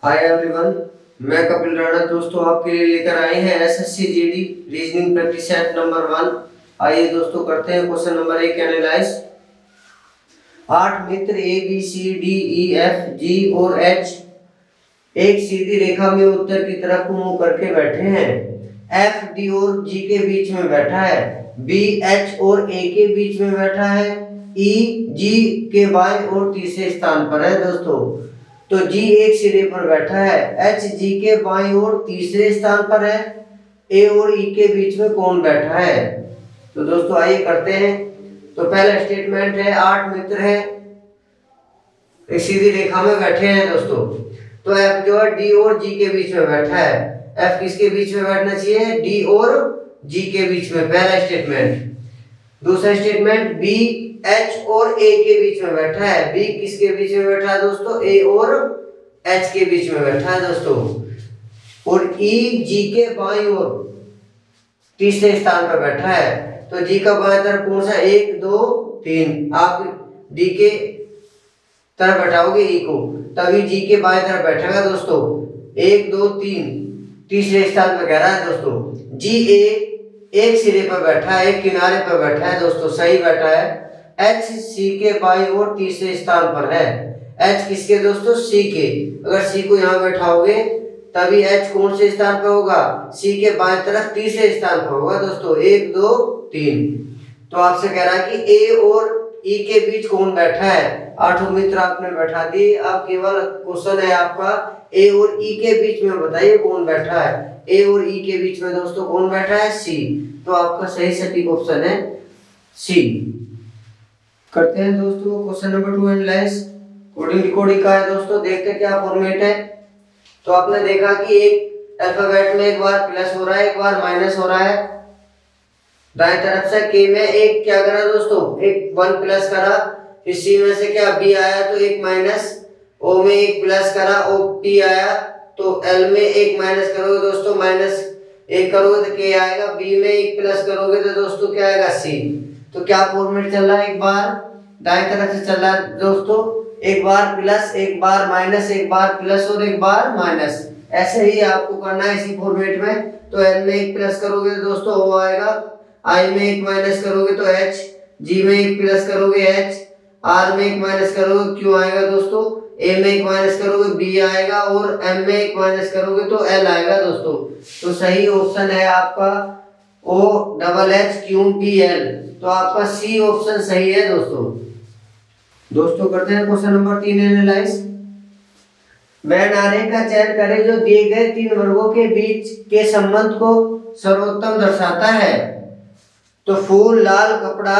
Hi everyone, मैं कपिल राणा दोस्तों आपके लिए लेकर आए हैं SSC GD reasoning practice set number 1। आइए दोस्तों करते हैं क्वेश्चन नंबर 1 एनालाइज। 8 मित्र A B C D E F G और एच एक सीधी रेखा में उत्तर की तरफ मुंह करके बैठे हैं। एफ डी और जी के बीच में बैठा है, बी एच और ए के बीच में बैठा है, ई जी के बाएं और तीसरे स्थान पर है दोस्तों। तो G एक सिरे पर बैठा है, H G के बाईं ओर तीसरे स्थान पर है, A और E के बीच में कौन बैठा है। तो दोस्तों आइए करते हैं। तो पहला स्टेटमेंट है 8 मित्र है एक सीधी रेखा में बैठे हैं दोस्तों। तो F जो है D और G के बीच में बैठा है। F किसके बीच में बैठना चाहिए? D और G के बीच में, पहला स्टेटमेंट। दूसरा स्टेटमेंट B H और A के बीच में बैठा है। B किसके बीच में बैठा है दोस्तों? A और H के बीच में बैठा है दोस्तों। और E G के बाईं ओर तीसरे स्थान पर बैठा है। तो G का बाएं तरफ कौन सा? 1 2 3। आप D के तरफ बैठाओगे E को, तभी G के बाएं तरफ बैठेगा दोस्तों। 1 2 3 तीसरे स्थान पर कह रहा है दोस्तों। G एक सिरे पर बैठा है, एक किनारे पर बैठा है दोस्तों, सही बैठा है। H C के बाईं ओर तीसरे स्थान पर है। H किसके दोस्तों? C के। अगर C को यहाँ बैठाओगे तभी H कौन से स्थान पर होगा? C के बाएं तरफ तीसरे स्थान पर होगा दोस्तों। 1 2 3। तो आपसे कह रहा है कि A और E के बीच कौन बैठा है। 8 मित्र आपने बैठा दिए। अब केवल क्वेश्चन है आपका A और E के बीच में, बताइए कौन बैठा है। A और E के बीच में दोस्तों कौन बैठा है? C। तो आपका सही सटीक ऑप्शन है C। करते हैं दोस्तों question number 2 analyse. Coding decoding का है दोस्तों, देखते हैं क्या फॉर्मेट है। तो आपने देखा कि एक अल्फाबेट में एक बार प्लस हो रहा है, एक बार माइनस हो रहा है। दाएं तरफ से के में एक क्या करा दोस्तों? एक 1 प्लस करा। फिर सी में से क्या बी आया तो एक माइनस, ओ में एक प्लस करा, ओ पी आया तो एल में एक माइनस करोगे दोस्तों, माइनस एक करोगे तो के आएगा। बी में एक प्लस करोगे तो दोस्तों क्या आएगा? सी। तो क्या फॉर्मेट चल रहा है? एक बार दाएं तरफ से चल रहा है दोस्तों, एक बार प्लस, एक बार माइनस, एक बार प्लस और एक बार माइनस। ऐसे ही आपको करना है इसी फॉर्मेट में। तो एल में एक प्लस करोगे तो दोस्तों ओ आएगा, आई में एक माइनस करोगे तो एच, जी में एक प्लस करोगे एच, आर में एक माइनस करोगे क्यू आएगा दोस्तों, ए में एक माइनस करोगे बी आएगा और एम में एक माइनस करोगे तो एल आएगा दोस्तों। तो सही ऑप्शन है आपका O double H Q P L. तो आपका सी ऑप्शन सही है दोस्तों करते हैं क्वेश्चन नंबर 3 एनालाइज। वह नारे का चयन करें जो दिए गए 3 वर्गों के बीच के संबंध को सर्वोत्तम दर्शाता है। तो फूल, लाल कपड़ा।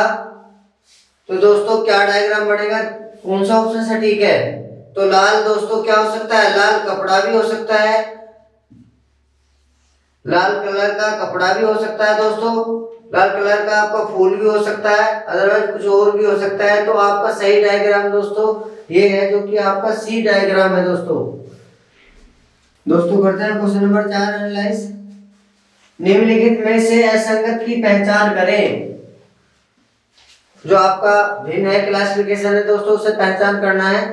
तो दोस्तों क्या डायग्राम बनेगा? कौन सा ऑप्शन सटीक है? तो लाल दोस्तों क्या हो सकता है? लाल कपड़ा भी हो सकता है, लाल कलर का कपड़ा भी हो सकता है दोस्तों, लाल कलर का आपका फूल भी हो सकता है, अदरवाइज कुछ और भी हो सकता है। तो आपका सही डायग्राम दोस्तों ये है जो कि आपका सी डायग्राम है दोस्तों करते हैं क्वेश्चन नंबर 4 एनालाइज। निम्नलिखित में से असंगत की पहचान करें। जो आपका भिन्न है क्लासिफिकेशन है दोस्तों, उसे पहचान करना है।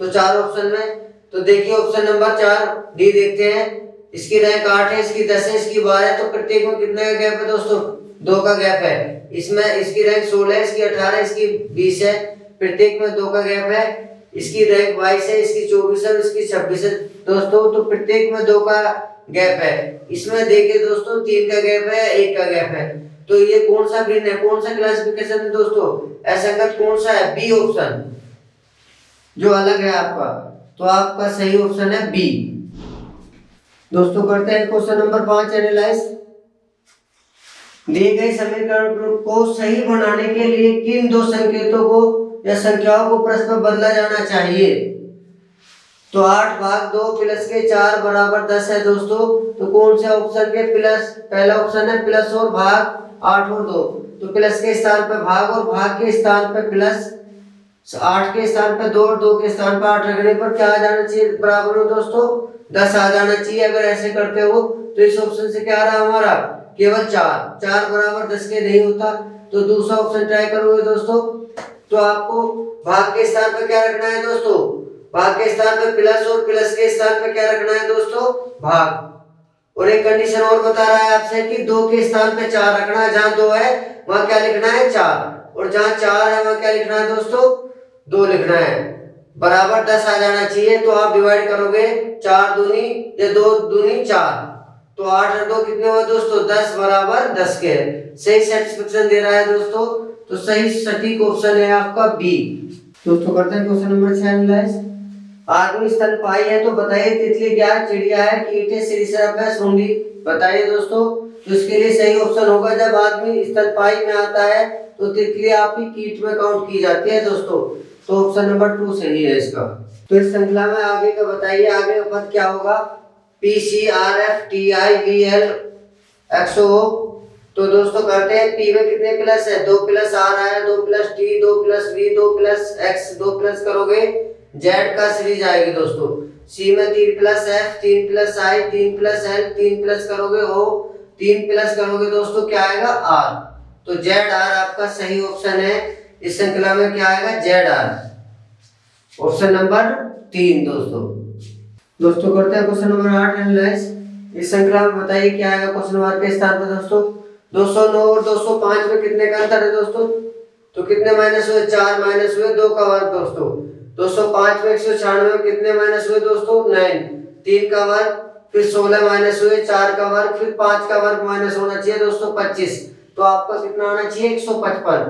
तो 4 ऑप्शन में तो देखिए ऑप्शन नंबर 4 डी देखते हैं। इसकी रैंक 8 है, इसकी 10 है, इसकी 12 है। तो प्रत्येक में कितने का गैप है दोस्तों? 2 का गैप है। इसमें इसकी रैंक 16 है, इसकी 18 है, इसकी 20 है। प्रत्येक में 2 का गैप है। इसकी रैंक 22 है, इसकी 24 है, इसकी 26 है दोस्तों। तो प्रत्येक में 2 का गैप है। इसमें देखिए दोस्तों 3 का गैप है, 1 का गैप है। तो ये कौन सा भिन्न है, कौन सा क्लासिफिकेशन है दोस्तों? असंगत कौन सा है? बी ऑप्शन जो अलग है आपका। तो आपका सही ऑप्शन है बी दोस्तों। करते हैं क्वेश्चन नंबर 5 एनालाइज। दिए गए समीकरण को सही बनाने के लिए किन 2 संकेतों को या संख्याओं को परस्पर बदला जाना चाहिए। तो 8 भाग 2 प्लस के 4 बराबर 10 है दोस्तों। तो कौन से ऑप्शन के प्लस? पहला ऑप्शन है प्लस और भाग 8 और 2। तो प्लस के स्थान पर भाग और भाग के स्थान पर प्लस, 8 के स्थान पर 2 और 2 के स्थान पर 8 रखने पर क्या आ जाना चाहिए बराबर में दोस्तों? 10 आ जाना चाहिए। अगर ऐसे करते हो तो इस ऑप्शन से क्या आ रहा है हमारा? केवल 4 बराबर 10 के नहीं होता। तो दूसरा ऑप्शन ट्राई करोगे दोस्तों। तो आपको भाग के स्थान पर क्या रखना है दोस्तों? भाग के स्थान पे प्लस और प्लस के स्थान पे क्या रखना है दोस्तों, भाग। और एक कंडीशन और बता रहा है आपसे कि 2 के स्थान पे 4 रखना है, जहां 2 है वहां क्या लिखना है 4, और जहां 4 है वहां क्या लिखना है दोस्तों 2 लिखना है। बराबर 10 आ जाना चाहिए, तो आप डिवाइड करोगे 4 दूनी या 2 दूनी 4, तो 8 और 2 कितने हुए दोस्तों 10, बराबर 10 के। सही सेटिस्फेक्शन दे रहा है दोस्तों, तो सही सटीक ऑप्शन है आपका बी। दोस्तों करते हैं क्वेश्चन नंबर 6 एनालाइज। आदमी स्तनपायी है तो बताइए तितली क्या है, चिड़िया है, कीट है, सरीसृप है, सूंडी, बताइए दोस्तों। तो इसके लिए सही ऑप्शन होगा, जब आदमी स्तनपायी में आता है तो तितली आपकी कीट में काउंट की जाती है दोस्तों, तो ऑप्शन नंबर 2 सही है इसका। तो इस श्रृंखला में आगे का बताइए, आगे का पद क्या होगा, PCRFTIVLXO। तो दोस्तों करते हैं, P में कितने प्लस है, 2 प्लस R आया, 2 plus T, 2 plus V, 2 plus X, 2 plus करोगे Z का सीरीज आएगी दोस्तों। C में 3 plus F, 3 plus I, 3 plus L, 3 plus करोगे O, 3 प्लस करोगे दोस्तों क्या आएगा R, तो ZR आपका सही ऑप्शन है। इस श्रृंखला में क्या आएगा ZR, ऑप्शन नंबर 3 दोस्तों। दोस्तों करते हैं क्वेश्चन नंबर 8 एनालाइज। इस श्रृंखला में बताइए क्या आएगा क्वेश्चन मार्क के स्थान पर दोस्तों। 209 और 205 में कितने का अंतर है दोस्तों, तो कितने माइनस हुए 4 माइनस हुए 2 का वर्ग दोस्तों। 205 में 196 में कितने माइनस हुए दोस्तों 9, 3 का वर्ग, फिर 16 माइनस हुए 4 का वर्ग, फिर 5 का वर्ग माइनस होना चाहिए दोस्तों 25, तो आपका कितना आना चाहिए 155।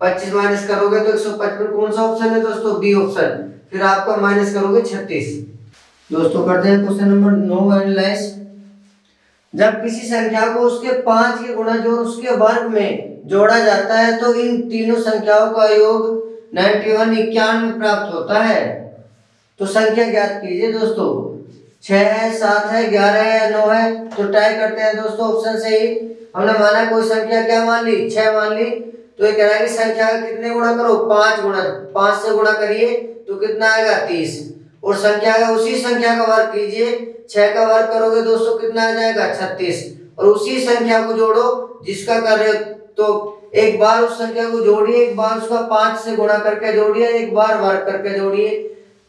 25 माइनस करोगे तो 155 कौन सा ऑप्शन है दोस्तों, बी ऑप्शन, फिर आपका माइनस करोगे 36। दोस्तों करते हैं क्वेश्चन नंबर 9 एनालाइज। जब किसी संख्या को उसके 5 के गुणज और उसके वर्ग में जोड़ा जाता है तो इन तीनों संख्याओं का योग 91 प्राप्त होता है। तो संख्या ज्ञात कीजिए दोस्तों, 6 है, 7 है, 11 है या 9 है, तो ट्राई करते हैं दोस्तों ऑप्शन से ही। हमने माना कोई संख्या क्या मान ली 6 मान ली, तो ये कह रहा है कि संख्या का कितने गुणा करो 5 गुणा, 5 से गुणा करिए तो कितना आएगा 30, और संख्या का उसी संख्या का वर्ग कीजिए, 6 का वर्ग करोगे दोस्तों कितना आ जाएगा 36, और उसी संख्या को जोड़ो जिसका कर रहे हो, तो एक बार उस संख्या को जोड़िए, एक बार उसका 5 से गुणा करके जोड़िए, एक बार वर्ग करके जोड़िए,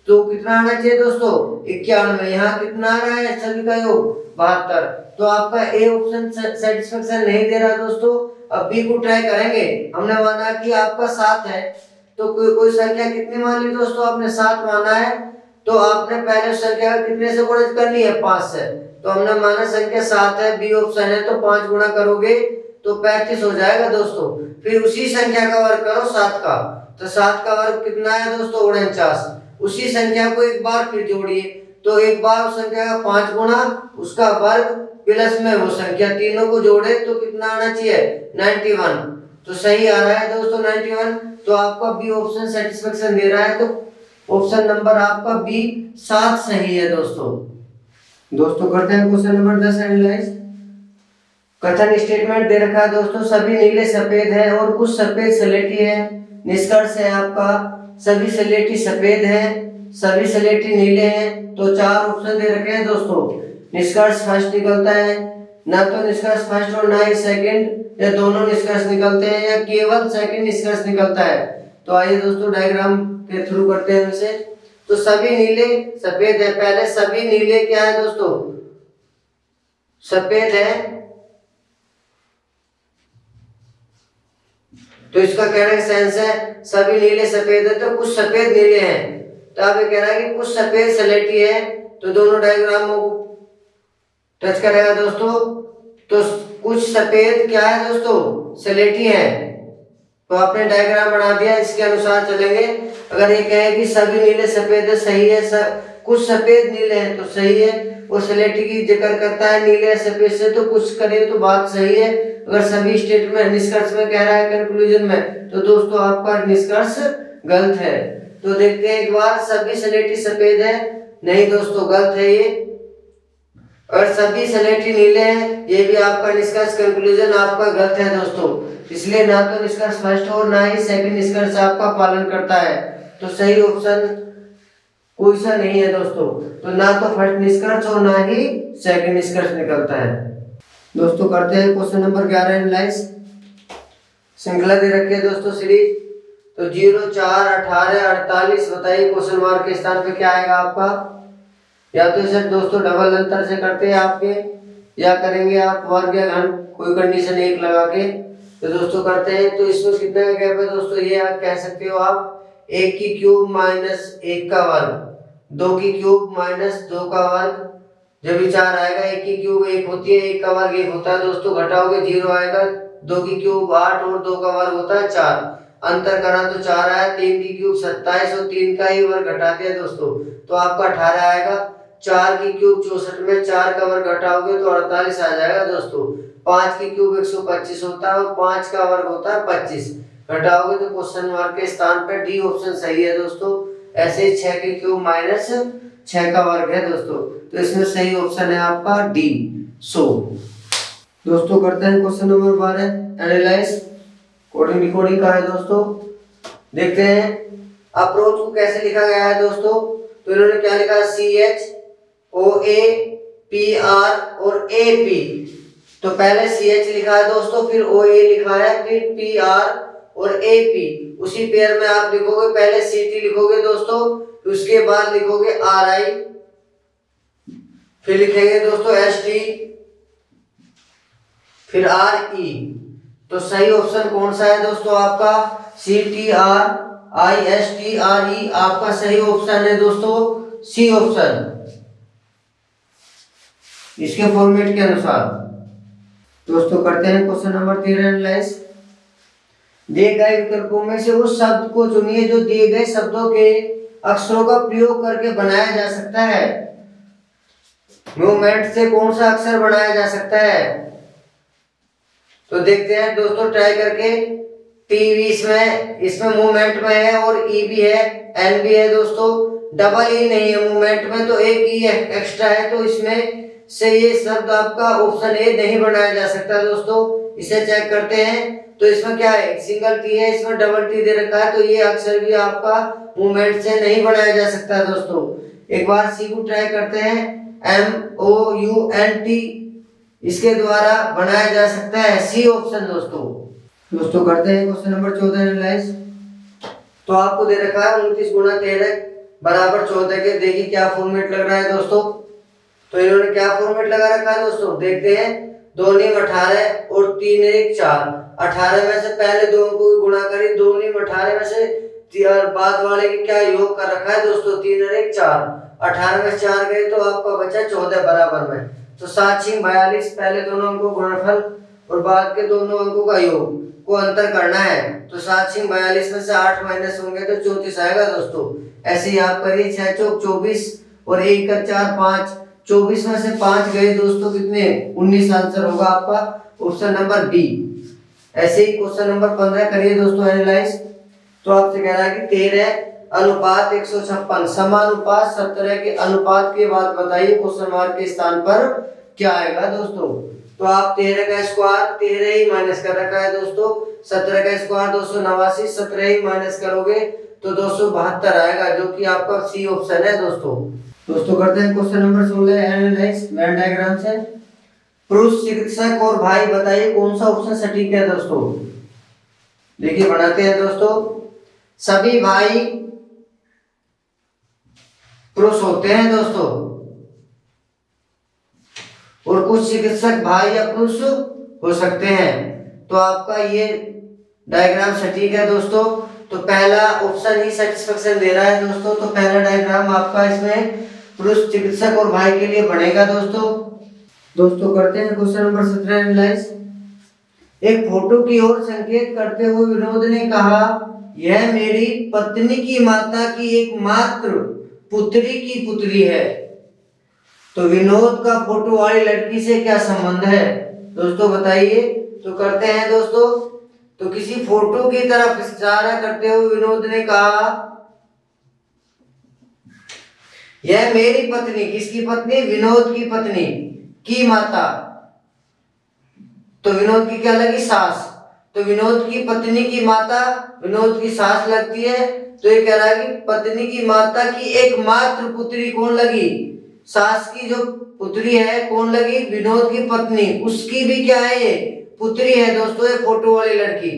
तो कितना आना चाहिए दोस्तों 91। यहाँ कितना आ रहा है सभी का योग 72, तो आपका ए ऑप्शन सेटिस्फेक्शन नहीं दे रहा दोस्तों। अब बी को ट्राई करेंगे। हमने माना कि आपका 7 है, तो कोई संख्या कितनी मान ली दोस्तों, आपने 7 माना है, तो आपने पहले संख्या कितने से गुणा करनी है 5 से, तो हमने माना संख्या 7 है, बी ऑप्शन है, तो 5 गुणा करोगे तो 35 हो जाएगा दोस्तों। फिर उसी संख्या का वर्ग करो 7 का, तो 7 का वर्ग कितना है दोस्तों 49, उसी संख्या को एक बार फिर जोड़िए, तो एक बार उस संख्या का 5 गुणा उसका वर्ग प्लस में वो संख्या, तीनों को जोड़े तो कितना आना चाहिए 91, तो सही आ रहा है दोस्तों 91, तो आपका बी ऑप्शन सेटिस्फेक्शन दे रहा है, तो ऑप्शन नंबर आपका बी 7 सही है दोस्तों। दोस्तों करते हैं क्वेश्चन नंबर 10 एनालाइज। कथन स्टेटमेंट दे रखा है दोस्तों, सभी नीले सफेद है और कुछ सफेद सलेटी है। निष्कर्ष है आपका सभी सलेटी सफेद है, सभी सलेटी नीले हैं, तो 4 ऑप्शन दे रखे हैं दोस्तों। निष्कर्ष फर्स्ट निकलता है, ना तो निष्कर्ष फर्स्ट और ना ही सेकंड, या दोनों निष्कर्ष निकलते हैं, या केवल सेकंड निष्कर्ष निकलता है। तो आइए दोस्तों डायग्राम के थ्रू करते हैं उनसे। तो सभी नीले सफेद है, पहले सभी नीले क्या है दोस्तों सफेद है, तो इसका कहने का सेंस है सभी नीले सफेद है, तो कुछ सफेद नीले हैं, तो आप ये कह रहा है कि कुछ सफेद सलेटी है, तो दोनों डायग्रामों को टच करेगा दोस्तों। तो कुछ सफेद क्या है दोस्तों सलेटी है, तो आपने डायग्राम बना दिया, इसके अनुसार चलेंगे। अगर ये कहे कि सभी नीले सफेद है सही है, कुछ सफेद नीले हैं तो सही है, और सलेटी की जिक्र करता है नीले सफेद से, तो कुछ करे तो बात सही है। अगर सभी स्टेटमेंट निष्कर्ष में कह रहा है कंक्लूजन में, तो दोस्तों आपका निष्कर्ष गलत है। तो देखते हैं एक बार, सभी सलेटी सफेद है, नहीं दोस्तों गलत है ये। और सभी सलेटी नीले हैं, ये भी आपका निष्कर्ष कंक्लूजन आपका गलत है दोस्तों। इसलिए ना तो निष्कर्ष फर्स्ट और ना ही सेकंड निष्कर्ष आपका पालन करता है, तो सही ऑप्शन कोई सा नहीं है दोस्तों। तो ना तो फर्स्ट निष्कर्ष और ना ही सेकंड निष्कर्ष निकलता है। दोस्तों करते हैं क्वेश्चन नंबर 11 एनालाइज। श्रृंखला दे रखी है दोस्तों सीरीज, तो 0, 4, 18, 48, बताइए क्वेश्चन मार्क के स्थान पे क्या आएगा आपका। या तो इसे दोस्तों डबल अंतर से करते हैं आपके, या करेंगे आप वर्ग या घन, कोई कंडीशन एक लगा के। तो दोस्तों करते हैं, तो इसमें कितने का गैप है दोस्तों, ये आप कह सकते हो आप 1 की क्यूब माइनस 1 का वर्ग, 2 की क्यूब माइनस 2 का वर्ग। जब विचार आएगा 1 की क्यूब 1 होती है, 1 का वर्ग 1 होता है दोस्तों, घटाओगे 0 आएगा। 2 की क्यूब 8 और 2 का वर्ग होता है 4, अंतर करा तो 4 आया। 3 की क्यूब 27 और 3 का ही वर्ग घटा दिया दोस्तों, तो आपका 18 आएगा। 4 की क्यूब 64 में 4 का वर्ग घटाओगे तो 48 आ जाएगा दोस्तों। 5 की क्यूब 125 होता है और 5 का वर्ग होता है 25, घटाओगे तो क्वेश्चन मार्क के स्थान पर डी ऑप्शन सही है दोस्तों। ऐसे 6 की क्यूब माइनस 6 का वर्ग है दोस्तों, तो इसमें सही ऑप्शन है आपका डी। सो दोस्तों करते हैं question number 12 analyse coding decoding का है दोस्तों। देखते हैं अप्रोच को कैसे लिखा गया है दोस्तों। तो इन्होंने क्या लिखा है, CH OA PR और AP। तो पहले CH लिखा है दोस्तों, फिर OA लिखा है, फिर PR और AP। उसी पेयर में आप लिखोगे, पहले CT लिखोगे दोस्तों, उसके बाद लिखोगे RI, फिर लिखेंगे दोस्तों ST, फिर RE। तो सही ऑप्शन कौन सा है दोस्तों आपका, CTRISTRE आपका सही ऑप्शन है दोस्तों, सी ऑप्शन इसके फॉर्मेट के अनुसार। दोस्तों करते हैं क्वेश्चन नंबर 13 एनालाइज। दिए गए विकल्पों में से उस शब्द को चुनिए जो दिए गए शब्दों के अक्षरों का प्रयोग करके बनाया जा सकता है। मूवमेंट से कौन सा अक्षर बनाया जा सकता है, तो देखते हैं दोस्तों ट्राई करके। टी भी इसमें मूवमेंट में है और ई भी है, एन भी है दोस्तों, डबल ई नहीं है मूवमेंट में, तो एक ई एक्स्ट्रा है, तो इसमें से ये शब्द आपका ऑप्शन ए नहीं बनाया जा सकता दोस्तों। इसे चेक करते हैं, तो इसमें क्या है, सिंगल टी है, इसमें डबल टी दे रखा है, तो ये अक्षर भी आपका मूवमेंट से नहीं बनाया जा सकता दोस्तों। एक बार सी को ट्राई करते हैं, MOUNT इसके द्वारा बनाया जा सकता है, सी ऑप्शन दोस्तों करते हैं क्वेश्चन नंबर 14 एनालाइज। तो आपको दे रखा है 29 गुना 13 बराबर 14 के, देखिए क्या फॉर्मेट लग रहा है दोस्तों। तो इन्होंने क्या फॉर्मेट लगा रखा है दोस्तों, देखते हैं। 2 नीम 18 और 3 1 4। 18 में से पहले 2 को गुणा करी, 2 नीम 18 में से बाद वाले की क्या योग कर रखा है दोस्तों, 3 और 1 4। 18 में 4 गए तो आपका बचा 14 बराबर में, तो 7 6 42, पहले दोनों अंकों का गुणनफल और बाद के दोनों अंकों का योग को अंतर करना है। तो 7 6 42 में से 8 माइनस होंगे तो 34 आएगा दोस्तों। ऐसे ही आप करिए, 6 चौक 24 और 1 का 4 5, 24 में से 5 गए दोस्तों, कितने 19 आंसर होगा आपका ऑप्शन नंबर बी। ऐसे ही क्वेश्चन नंबर 15 करिए दोस्तों एनालाइज। तो आपसे कह रहा है कि 13 अनुपात 156 समानुपात 17 के अनुपात के बाद बताइए क्वेश्चन मार्क के स्थान पर क्या आएगा दोस्तों। तो आप 13 का स्क्वायर 13 ही माइनस कर रखा है दोस्तों, 17 का स्क्वायर 289, 17 ही माइनस करोगे तो 272 आएगा, जो कि आपका सी ऑप्शन है दोस्तों करते हैं question number 16 analyse Venn diagram से। पुरुष चिकित्सक और भाई बताइए कौन सा ऑप्शन सटीक है दोस्तों। देखिए बनाते हैं दोस्तों। सभी भाई पुरुष होते हैं दोस्तों, और कुछ चिकित्सक भाई या पुरुष हो सकते हैं, तो आपका ये डायग्राम सटीक है दोस्तों। तो पहला ऑप्शन ही सेटिस्फेक्शन दे रहा है दोस्तों, तो पहला डायग्राम आपका इसमें पुरुष चिकित्सक और भाई के लिए बनेगा दोस्तों करते हैं क्वेश्चन नंबर 17 एनालाइज। एक फोटो की ओर संकेत करते हुए विनोद ने कहा, यह मेरी पत्नी की माता की एकमात्र पुत्री की पुत्री है। तो विनोद का फोटो वाली लड़की से क्या संबंध है दोस्तों, बताइए। तो करते हैं दोस्तों। तो किसी फोटो की तरफ इशारा करते हुए विनोद ने कहा, यह मेरी पत्नी, किसकी पत्नी, विनोद की पत्नी की माता। तो विनोद की क्या लगी, सास। तो विनोद की पत्नी की माता विनोद की सास लगती है। तो ये कह रहा है कि पत्नी की माता की एकमात्र पुत्री कौन लगी, सास की जो पुत्री है कौन लगी, विनोद की पत्नी, उसकी भी क्या है ये पुत्री है दोस्तों, ये फोटो वाली लड़की।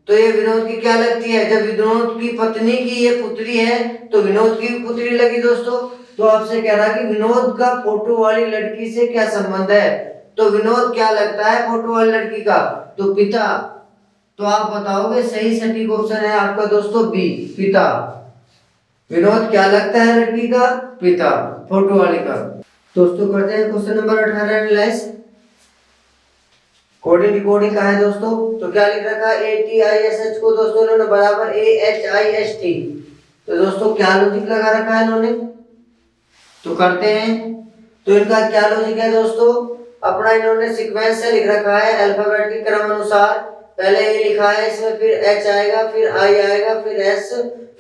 तो ये विनोद की क्या लगती है? जब विनोद की पत्नी की ये पुत्री है तो विनोद की पुत्री लगी दोस्तों। तो आपसे कह रहा कि विनोद का फोटो वाली लड़की से क्या संबंध है? तो विनोद क्या लगता है फोटो वाली लड़की का? तो पिता। तो आप बताओगे सही सटीक ऑप्शन है आपका दोस्तों बी, पिता। विनोद क्या लगता है लड़की का? पिता, फोटो वाली का। दोस्तों करते हैं question number 18 analyse. Coding decoding का है दोस्तों। तो क्या लिख रखा है? ATISH को दोस्तों इन्होंने बराबर AHIST। तो दोस्तों क्या लॉजिक लगा रखा है इन्होंने? तो करते हैं। तो इनका क्या लॉजिक है दोस्तों? अपना इन्होंने सीक्वेंस से लिख रखा है अल्फाबेट के क्रम अनुसार। पहले ए लिखा है, इसमें फिर H आएगा, फिर I आएगा, फिर S,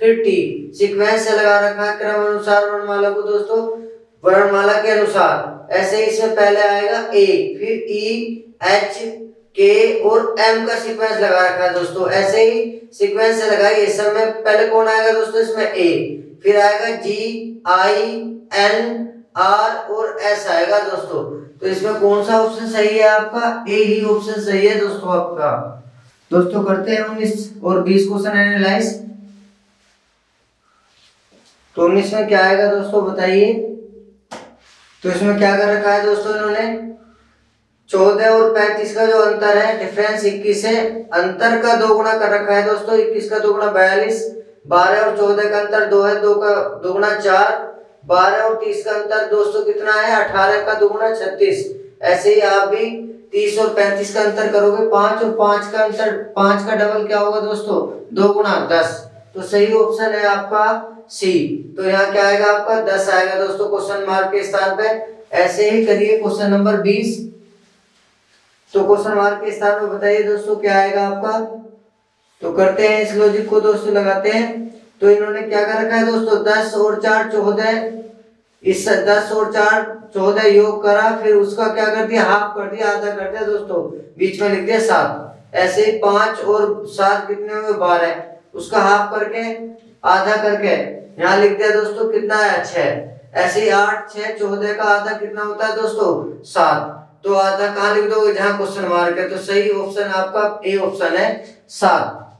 फिर T। सीक्वेंस से लगा रखा है क्रम अनुसार वर्णमाला को दोस्तों, वर्णमाला के अनुसार। ऐसे ही इसमें पहले आएगा A, फिर E, H, K और M का सीक्वेंस लगा रखा है दोस्तों। ऐसे ही सीक्वेंस से लगाइए। सब में पहले कौन आएगा दोस्तों? इसमें A, फिर आएगा G, I, N, R और S आएगा दोस्तों। तो इसमें कौन सा ऑप्शन सही है आपका? A ही ऑप्शन सही है दोस्तों आपका। दोस्तों करते हैं 19 और 20 क्वेश्चन एनालाइज। तो 19 में क्या आएगा दोस्तों बताइए। तो इसमें क्या कर रखा है दोस्तों इन्होंने? 14 और 35 का जो अंतर है, डिफरेंस 21 है, अंतर का 2 गुना कर रखा है दोस्तों। 21 का 2 गुना 42, 12 और 14 का अंतर 2 है, 2 का 2 गुना 4, 12 और 30 का अंतर दोस्तों कितना है? 18 का 2 गुना 36। ऐसे ही आप भी 30 और 35 का अंतर करोगे, 5 और 5 का अंतर, 5 का डबल क्या होगा दोस्तों? 2 गुना 10। तो सही ऑप्शन है आपका सी। तो यहाँ क्या आएगा आपका? 10 आएगा दोस्तों क्वेश्चन मार्क के स्थान पे। ऐसे ही करिए क्वेश्चन नंबर 20। तो क्वेश्चन मार्क के स्थान पे बताइए दोस्तों क्या आएगा आपका। तो करते हैं इस लॉजिक को दोस्तों, लगाते हैं। तो इन्होंने क्या कर रखा है दोस्तों? 10 और 4 14। इस 10 और 4 14 योग करा, फिर उसका क्या कर दिया? हाफ कर दिया, आधा कर दिया दोस्तों, बीच में लिख दिया 7। ऐसे ही 5 और 7 कितने हुए? 12। उसका हाफ करके आधा करके यहाँ लिख दिया दोस्तों, कितना है? 6। ऐसे ही 8, 6, 14 का आधा कितना होता है दोस्तों? 7। तो आधा कहाँ लिख दोगे? जहाँ क्वेश्चन मार्क है। तो सही ऑप्शन आपका ए ऑप्शन है 7।